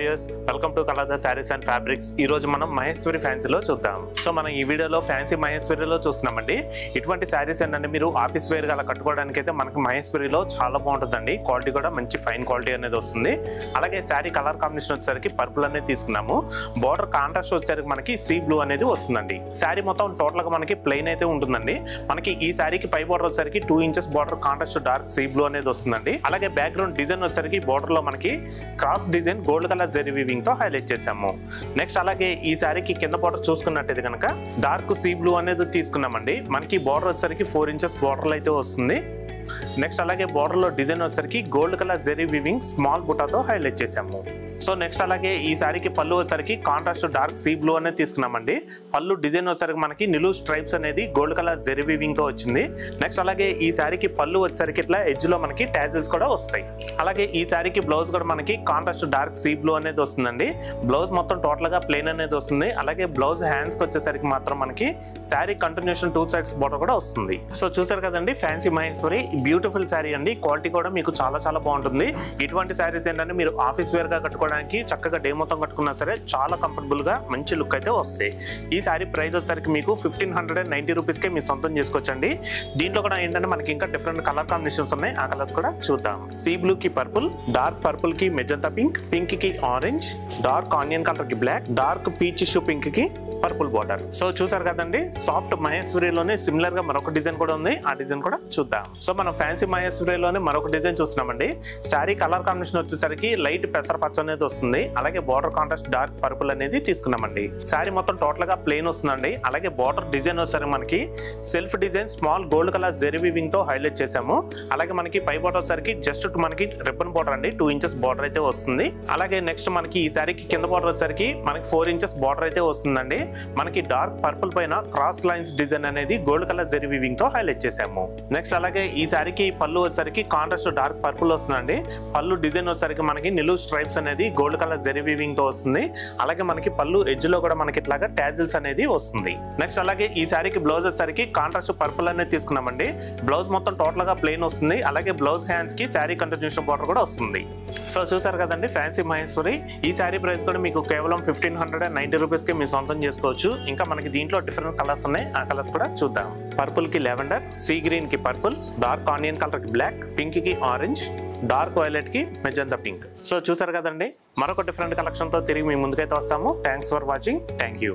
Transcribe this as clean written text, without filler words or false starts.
Viewers, welcome to Kaladhar saris and fabrics. ఈ రోజు మనం మహేశ్వరి ఫ్యాన్సీలో చూద్దాం. సో మనం ఈ వీడియోలో ఫ్యాన్సీ మహేశ్వరిలో చూస్తున్నామండి. ఇటువంటి శారీస్ ఏంటంటే మీరు ఆఫీస్ వేర్ గా అలా కట్టుకోవడానికి అయితే మనకి మహేశ్వరిలో చాలా బాగుంటుందండి. క్వాలిటీ కూడా మంచి ఫైన్ క్వాలిటీ అనేది వస్తుంది. అలాగే శారీ కలర్ కాంబినేషన్ వచ్చేసరికి పర్పుల్ అనేది తీసుకున్నాము. బార్డర్ కాంట్రాస్ట్ వచ్చేసరికి మనకి సీ బ్లూ అనేది వస్తుందండి. శారీ మొత్తం టోటల్ గా మనకి ప్లెయిన్ అయితే ఉంటుందండి. మనకి ఈ శారీకి పై బార్డర్ వచ్చేసరికి 2 inches border contrast dark sea blue అనేది వస్తుందండి. అలాగే బ్యాక్గ్రౌండ్ డిజైన్ వచ్చేసరికి బార్డర్ లో మనకి cross design gold colour zari weaving తో హైలైట్ చేసాము. నెక్స్ట్ అలాగే ఈ శారీకి కింద బార్డర్ చూసుకున్నట్టయితే కనుక డార్క్ సీ బ్లూ అనేది తీసుకున్నామండి. మనకి బార్డర్ వచ్చేసరికి 4 ఇంచెస్ బార్డర్ అయితే వస్తుంది. నెక్స్ట్ అలాగే బార్డర్ లో డిజైన్ వచ్చేసరికి gold colour zari weaving small బుటాతో హైలైట్ చేసాము. సో నెక్స్ట్ అలాగే ఈ శారీకి పళ్ళు వచ్చేసరికి కాంట్రాస్ట్ డార్క్ సీ బ్లూ అనేది తీసుకున్నామండి. పళ్ళు డిజైన్ వచ్చేసరికి మనకి నిలువు స్ట్రైప్స్ అనేది గోల్డ్ కలర్ జరీ వీవింగ్ తో వచ్చింది. నెక్స్ట్ అలాగే ఈ శారీకి పళ్ళు వచ్చేసరికి ఇట్లా ఎడ్జ్ లో మనకి టాజిల్స్ కూడా వస్తాయి. అలాగే ఈ శారీకి బ్లౌజ్ కూడా మనకి కాంట్రాస్ట్ డార్క్ సీ బ్లూ అనేది వస్తుందండి. బ్లౌజ్ మొత్తం టోటల్ గా ప్లెయిన్ అనేది వస్తుంది. అలాగే బ్లౌజ్ హ్యాండ్స్ కి వచ్చేసరికి మాత్రం మనకి శారీ కంటిన్యూషన్ 2 సైడ్స్ బార్డర్ కూడా వస్తుంది. సో చూసారు కదండి, ఫ్యాన్సీ మహేశ్వరి బ్యూటిఫుల్ శారీ అండి. క్వాలిటీ కూడా మీకు చాలా చాలా బాగుంటుంది. ఇటువంటి శారీస్ ఏంటంటే మీరు ఆఫీస్ వేర్ గా కట్టుకోవడానికి చక్కగా డే మొత్తం కట్టుకున్నా సరే చాలా కంఫర్టబుల్ గా మంచి లుక్ అయితే వస్తాయి. ఈ శారీ ప్రైస్ వచ్చేసరికి మీకు 1590 రూపీస్ కే మీ సొంతం చేసుకోవచ్చండి. దీంట్లో కూడా ఏంటంటే మనకి ఇంకా డిఫరెంట్ కలర్ కాంబినేషన్స్ ఉన్నాయి. ఆ కలర్స్ కూడా చూద్దాం. సీ బ్లూ కి పర్పుల్, డార్క్ పర్పుల్ కి మెజంతా పింక్, పింక్ కి ఆరెంజ్, డార్క్ ఆనియన్ కలర్ కి బ్లాక్, డార్క్ పీచ్ షూ పింక్ కి పర్పుల్ బార్డర్. సో చూసారు కదండి, సాఫ్ట్ మహేశ్వరిలోనే సిమిలర్ గా మరొక డిజైన్ కూడా ఉంది. ఆ డిజైన్ కూడా చూద్దాం. సో మనం ఫ్యాన్సీ మహేశ్వరిలోనే మరొక డిజైన్ చూస్తున్నామండి. శారీ కలర్ కాంబినేషన్ వచ్చేసరికి లైట్ పెసర పచ్చ అనేది వస్తుంది. అలాగే బార్డర్ కాంట్రాస్ట్ డార్క్ పర్పుల్ అనేది తీసుకున్నామండి. శారీ మొత్తం టోటల్ గా ప్లెయిన్ వస్తుందండి. అలాగే బార్డర్ డిజైన్ వచ్చేసరికి మనకి self design small gold colour zari weaving తో హైలైట్ చేసాము. అలాగే మనకి పై బార్డర్ వచ్చేసరికి జస్ట్ మనకి రిబ్బన్ బార్డర్ అండి, 2 ఇంచెస్ బార్డర్ అయితే వస్తుంది. అలాగే నెక్స్ట్ మనకి ఈ శారీకి కింద బార్డర్ వచ్చేసరికి మనకి 4 ఇంచెస్ బార్డర్ అయితే వస్తుందండి. మనకి డార్క్ పర్పుల్ పైన క్రాస్ లైన్స్ డిజైన్ అనేది గోల్డ్ కలర్ జరీ వీవింగ్ తో హైలైట్ చేసాము. నెక్స్ట్ అలాగే ఈ శారీకి పళ్ళు వచ్చేసరికి కాంట్రాస్ట్ డార్క్ పర్పుల్ వస్తుందండి. పళ్ళు డిజైన్ వచ్చేసరికి మనకి నిలువు స్ట్రైప్స్ అనేది గోల్డ్ కలర్ జరీ వీవింగ్ తో వస్తుంది. అలాగే మనకి పళ్ళు ఎడ్జ్ లో కూడా మనకి ఇట్లాగా టాజిల్స్ అనేది వస్తుంది. నెక్స్ట్ అలాగే ఈ శారీకి బ్లౌజ్ వచ్చేసరికి కాంట్రాస్ట్ పర్పుల్ అనేది తీసుకున్నామండి. బ్లౌజ్ మొత్తం టోటల్ గా ప్లెయిన్ వస్తుంది. అలాగే బ్లౌజ్ హ్యాండ్స్ కి శారీ కంటిన్యూషన్ బార్డర్ కూడా వస్తుంది. సో చూసారు కదండి, ఫ్యాన్సీ మహేశ్వరి. ఈ శారీ ప్రైస్ కూడా మీకు కేవలం 1590 రూపీస్ కి మీ సొంతం చేసుకోవచ్చు. ఇంకా మనకి దీంట్లో డిఫరెంట్ కలర్స్ ఉన్నాయి. ఆ కలర్స్ కూడా చూద్దాం. పర్పుల్ కి లెవెండర్, సీ గ్రీన్ కి పర్పుల్, డార్క్ ఆనియన్ కలర్ కి బ్లాక్, పింక్ కి ఆరెంజ్, డార్క్ వైలెట్ కి మెజంతా పింక్. సో చూసారు కదండి, మరొక డిఫరెంట్ కలెక్షన్ తో తిరిగి మీ ముందుకైతే వస్తాము. Thanks for watching. Thank you.